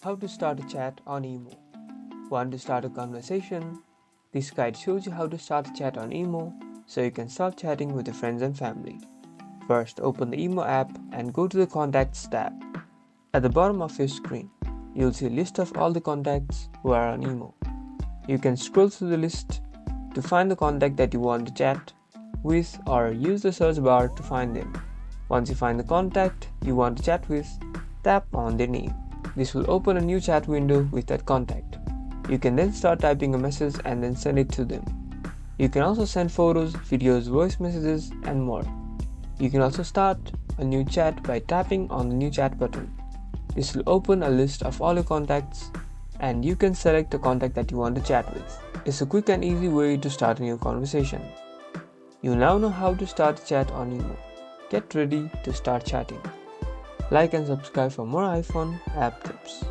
How to start a chat on IMO. Want to start a conversation? This guide shows you how to start a chat on IMO so you can start chatting with your friends and family. First, open the IMO app and go to the Contacts tab. At the bottom of your screen, you'll see a list of all the contacts who are on IMO. You can scroll through the list to find the contact that you want to chat with or use the search bar to find them. Once you find the contact you want to chat with, tap on their name. This will open a new chat window with that contact. You can then start typing a message and then send it to them. You can also send photos, videos, voice messages, and more. You can also start a new chat by tapping on the new chat button. This will open a list of all your contacts and you can select the contact that you want to chat with. It's a quick and easy way to start a new conversation. You now know how to start a chat on IMO. Get ready to start chatting. Like and subscribe for more iPhone app tips.